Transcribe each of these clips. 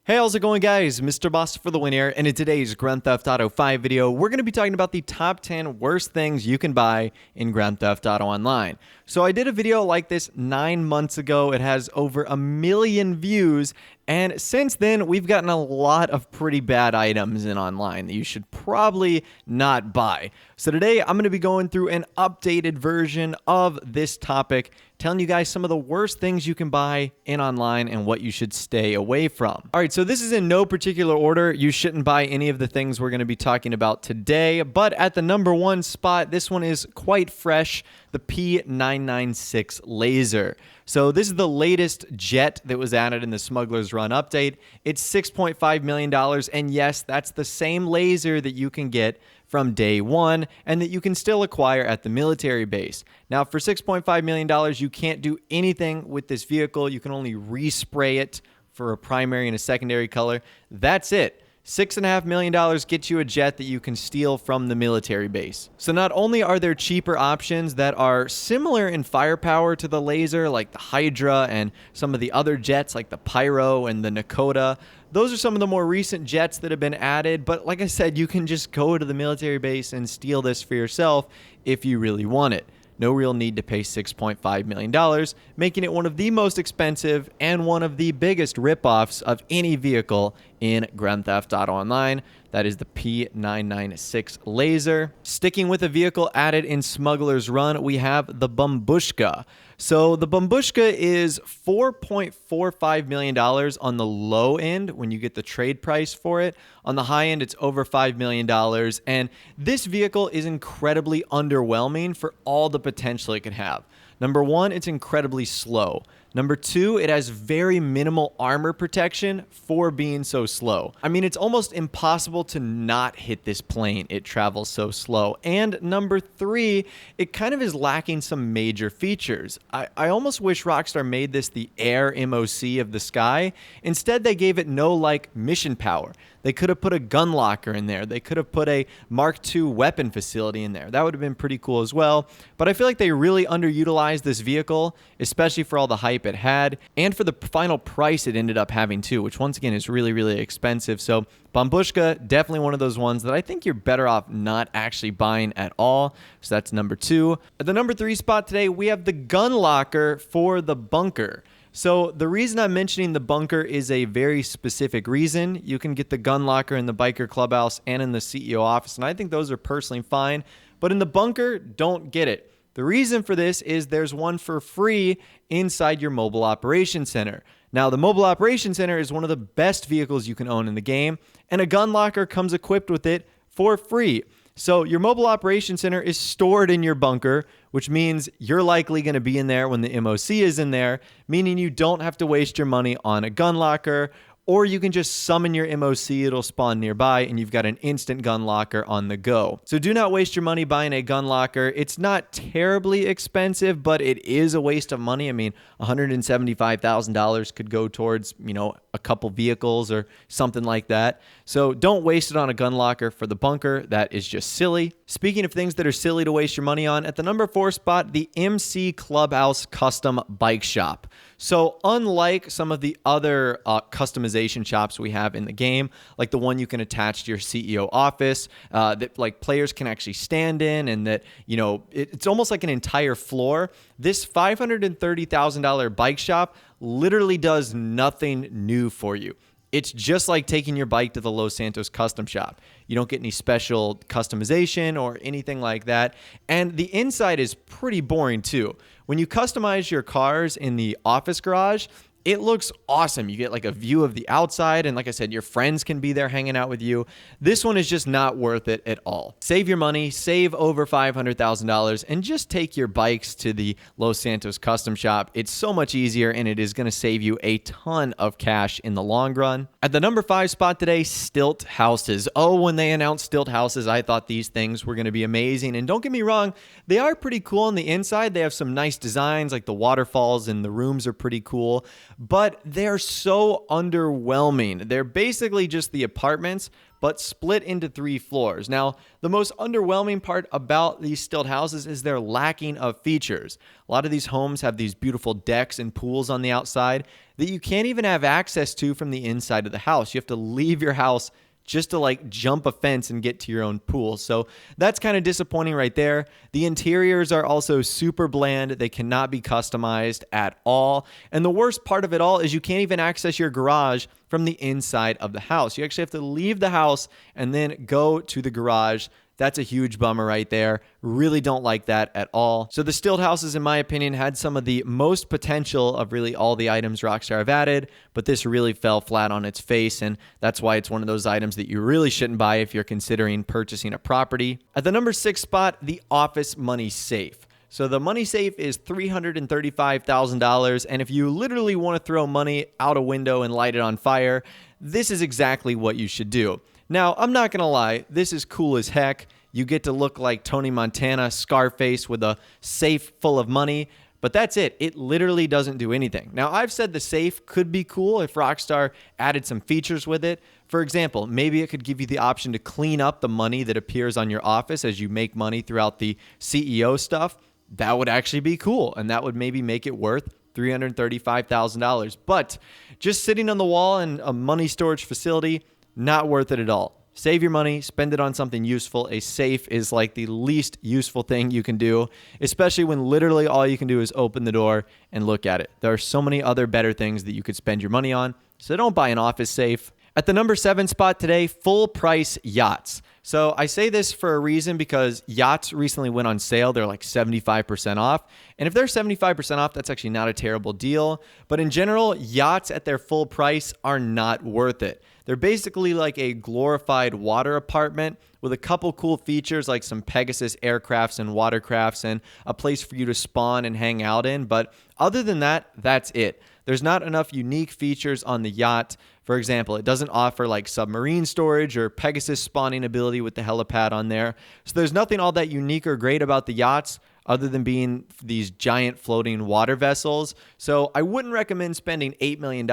Hey, how's it going, guys? Mr. Boss for the win here, and in today's Grand Theft Auto 5 video, we're going to be talking about the top 10 worst things you can buy in Grand Theft Auto Online. So I did a video like this 9 months ago. It has over 1 million views, and since then, we've gotten a lot of pretty bad items in online that you should probably not buy. So today, I'm going to be going through an updated version of this topic, telling you guys some of the worst things you can buy in online and what you should stay away from. All right, so this is in no particular order. You shouldn't buy any of the things we're going to be talking about today, but at the number one spot, this one is quite fresh, the P996 Laser. So this is the latest jet that was added in the Smuggler's Run update. It's $6.5 million, and yes, that's the same laser that you can get from day one and that you can still acquire at the military base. Now, for $6.5 million, you can't do anything with this vehicle. You can only respray it for a primary and a secondary color. That's it. $6.5 million gets you a jet that you can steal from the military base. So not only are there cheaper options that are similar in firepower to the laser, like the Hydra and some of the other jets like the Pyro and the Nakota, those are some of the more recent jets that have been added. But like I said, you can just go to the military base and steal this for yourself if you really want it. No real need to pay $6.5 million, making it one of the most expensive and one of the biggest ripoffs of any vehicle in Grand Theft Auto Online. That is the P996 Laser. Sticking with a vehicle added in Smuggler's Run, we have the Babushka. So the Babushka is $4.45 million on the low end when you get the trade price for it. On the high end, it's over $5 million. And this vehicle is incredibly underwhelming for all the potential it could have. Number one, it's incredibly slow. Number two, it has very minimal armor protection for being so slow. I mean, it's almost impossible to not hit this plane. It travels so slow. And number three, it kind of is lacking some major features. I almost wish Rockstar made this the air MOC of the sky. Instead, they gave it no mission power. They could have put a gun locker in there. They could have put a Mark II weapon facility in there. That would have been pretty cool as well. But I feel like they really underutilized this vehicle, especially for all the hype it had, and for the final price it ended up having too, which once again is really, really expensive. So Babushka, definitely one of those ones that I think you're better off not actually buying at all. So that's number two. At the number three spot today, we have the gun locker for the bunker. So the reason I'm mentioning the bunker is a very specific reason. You can get the gun locker in the biker clubhouse and in the CEO office, and I think those are personally fine. But in the bunker, don't get it. The reason for this is there's one for free inside your mobile operations center. Now, the mobile operations center is one of the best vehicles you can own in the game, and a gun locker comes equipped with it for free. So your mobile operations center is stored in your bunker, which means you're likely going to be in there when the MOC is in there, meaning you don't have to waste your money on a gun locker, or you can just summon your MOC, it'll spawn nearby, and you've got an instant gun locker on the go. So do not waste your money buying a gun locker. It's not terribly expensive, but it is a waste of money. I mean, $175,000 could go towards, a couple vehicles or something like that. So don't waste it on a gun locker for the bunker. That is just silly. Speaking of things that are silly to waste your money on, at the number four spot, the MC Clubhouse Custom Bike Shop. So unlike some of the other customization shops we have in the game, like the one you can attach to your CEO office, that players can actually stand in, and that, it's almost like an entire floor. This $530,000 bike shop literally does nothing new for you. It's just like taking your bike to the Los Santos custom shop. You don't get any special customization or anything like that. And the inside is pretty boring too. When you customize your cars in the office garage, it looks awesome. You get a view of the outside, and like I said, your friends can be there hanging out with you. This one is just not worth it at all. Save your money, save over $500,000, and just take your bikes to the Los Santos custom shop. It's so much easier, and it is going to save you a ton of cash in the long run. At the number five spot today, stilt houses. Oh, when they announced stilt houses, I thought these things were going to be amazing. And don't get me wrong, they are pretty cool on the inside. They have some nice designs, like the waterfalls, and the rooms are pretty cool. but they're so underwhelming. They're basically just the apartments, but split into 3 floors. Now, the most underwhelming part about these stilt houses is their lacking of features. A lot of these homes have these beautiful decks and pools on the outside that you can't even have access to from the inside of the house. You have to leave your house just to like jump a fence and get to your own pool. So that's kind of disappointing right there. The interiors are also super bland. They cannot be customized at all. And the worst part of it all is you can't even access your garage from the inside of the house. You actually have to leave the house and then go to the garage. That's a huge bummer right there. Really don't like that at all. So the stilt houses, in my opinion, had some of the most potential of really all the items Rockstar have added, but this really fell flat on its face, and that's why it's one of those items that you really shouldn't buy if you're considering purchasing a property. At the number 6 spot, the Office Money Safe. So the money safe is $335,000, and if you literally want to throw money out a window and light it on fire, this is exactly what you should do. Now, I'm not going to lie, this is cool as heck. You get to look like Tony Montana, Scarface with a safe full of money, but that's it. It literally doesn't do anything. Now, I've said the safe could be cool if Rockstar added some features with it. For example, maybe it could give you the option to clean up the money that appears on your office as you make money throughout the CEO stuff. That would actually be cool, and that would maybe make it worth $335,000. But just sitting on the wall in a money storage facility, not worth it at all. Save your money, spend it on something useful. A safe is like the least useful thing you can do, especially when literally all you can do is open the door and look at it. There are so many other better things that you could spend your money on, so don't buy an office safe. At the number 7 spot today, full price yachts. So I say this for a reason because yachts recently went on sale. They're like 75% off. And if they're 75% off, that's actually not a terrible deal. But in general, yachts at their full price are not worth it. They're basically like a glorified water apartment with a couple cool features like some Pegasus aircrafts and watercrafts and a place for you to spawn and hang out in. But other than that, that's it. There's not enough unique features on the yacht. For example, it doesn't offer like submarine storage or Pegasus spawning ability with the helipad on there. So there's nothing all that unique or great about the yachts other than being these giant floating water vessels. So I wouldn't recommend spending $8 million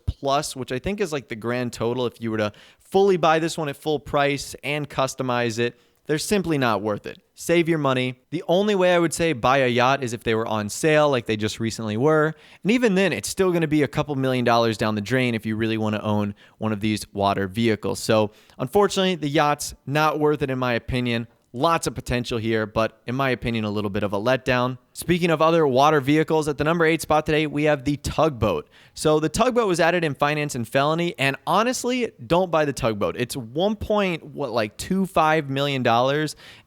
plus, which I think is like the grand total if you were to fully buy this one at full price and customize it. They're simply not worth it. Save your money. The only way I would say buy a yacht is if they were on sale like they just recently were. And even then, it's still going to be a couple $1 million down the drain if you really want to own one of these water vehicles. So unfortunately, the yacht's not worth it in my opinion. Lots of potential here, but in my opinion, a little bit of a letdown. Speaking of other water vehicles, at the number 8 spot today, we have the Tugboat. So the Tugboat was added in Finance and Felony, and honestly, don't buy the Tugboat. It's $1.25 million.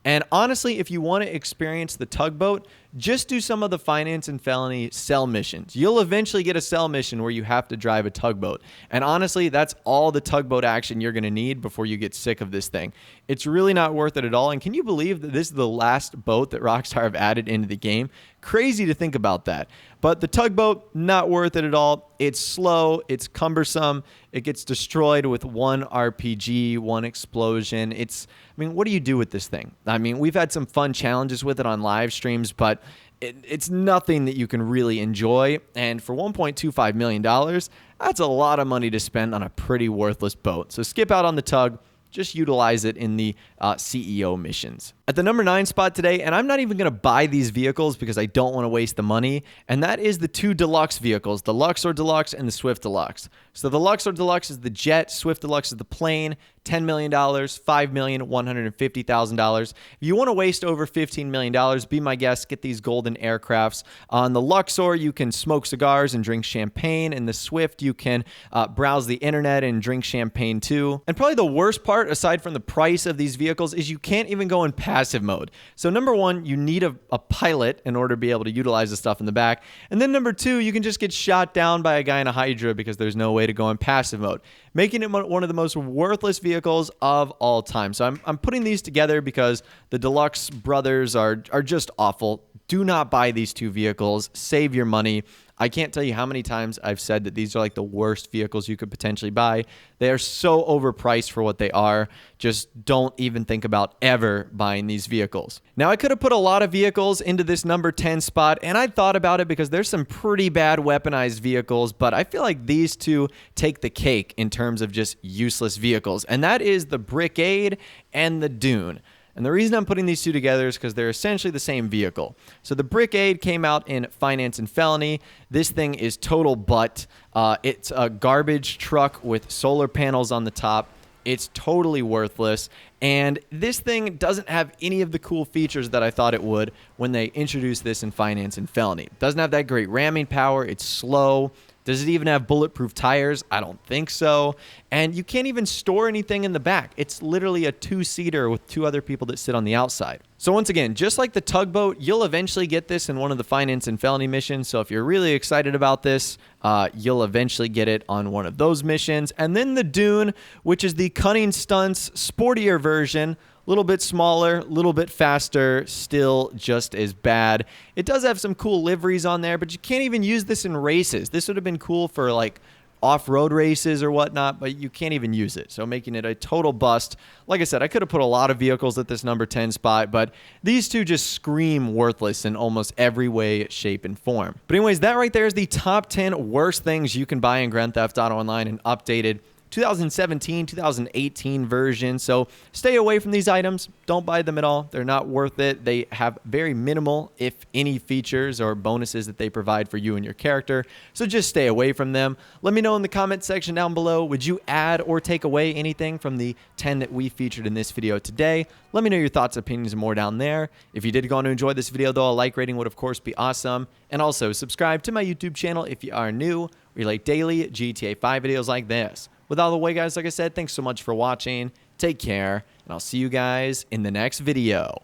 And honestly, if you want to experience the Tugboat, just do some of the Finance and Felony cell missions. You'll eventually get a cell mission where you have to drive a tugboat. And honestly, that's all the tugboat action you're going to need before you get sick of this thing. It's really not worth it at all. And can you believe that this is the last boat that Rockstar have added into the game? Crazy to think about that. But the Tugboat, not worth it at all. It's slow. It's cumbersome. It gets destroyed with one RPG, one explosion. What do you do with this thing? I mean, we've had some fun challenges with it on live streams, but it's nothing that you can really enjoy. And for $1.25 million, that's a lot of money to spend on a pretty worthless boat. So skip out on the Tug. Just utilize it in the CEO missions. At the number 9 spot today, and I'm not even going to buy these vehicles because I don't want to waste the money, and that is the 2 Deluxe vehicles, the Luxor Deluxe and the Swift Deluxe. So the Luxor Deluxe is the jet, Swift Deluxe is the plane, $10 million, $5,150,000. If you want to waste over $15 million, be my guest, get these golden aircrafts. On the Luxor, you can smoke cigars and drink champagne. In the Swift, you can browse the internet and drink champagne too. And probably the worst part, aside from the price of these vehicles, is you can't even go in passive mode. So number 1, you need a pilot in order to be able to utilize the stuff in the back. And then number 2, you can just get shot down by a guy in a Hydra because there's no way to go in passive mode, making it one of the most worthless vehicles of all time. So I'm putting these together because the Deluxe brothers are just awful. Do not buy these two vehicles. Save your money. I can't tell you how many times I've said that these are like the worst vehicles you could potentially buy. They are so overpriced for what they are. Just don't even think about ever buying these vehicles. Now, I could have put a lot of vehicles into this number 10 spot, and I thought about it because there's some pretty bad weaponized vehicles, but I feel like these two take the cake in terms of just useless vehicles, and that is the Brickade and the Dune. And the reason I'm putting these two together is because they're essentially the same vehicle. So the Brickade came out in Finance and Felony. This thing is total butt. It's a garbage truck with solar panels on the top. It's totally worthless. And this thing doesn't have any of the cool features that I thought it would when they introduced this in Finance and Felony. It doesn't have that great ramming power. It's slow. Does it even have bulletproof tires? I don't think so. And you can't even store anything in the back. It's literally a two-seater with two other people that sit on the outside. So once again, just like the Tugboat, you'll eventually get this in one of the Finance and Felony missions. So if you're really excited about this, you'll eventually get it on one of those missions. And then the Dune, which is the Cunning Stunts sportier version. A little bit smaller, a little bit faster, still just as bad. It does have some cool liveries on there, but you can't even use this in races. This would have been cool for like off-road races or whatnot, but you can't even use it, so making it a total bust. Like I said, I could have put a lot of vehicles at this number 10 spot, but these two just scream worthless in almost every way, shape, and form. But anyways, that right there is the top 10 worst things you can buy in Grand Theft Auto Online, and updated 2017, 2018 version. So stay away from these items. Don't buy them at all. They're not worth it. They have very minimal, if any, features or bonuses that they provide for you and your character. So just stay away from them. Let me know in the comment section down below, would you add or take away anything from the 10 that we featured in this video today? Let me know your thoughts, opinions, and more down there. If you did go on to enjoy this video, though, a like rating would, of course, be awesome. And also, subscribe to my YouTube channel if you are new. We like daily GTA 5 videos like this. With all the way, guys, like I said, thanks so much for watching. Take care, and I'll see you guys in the next video.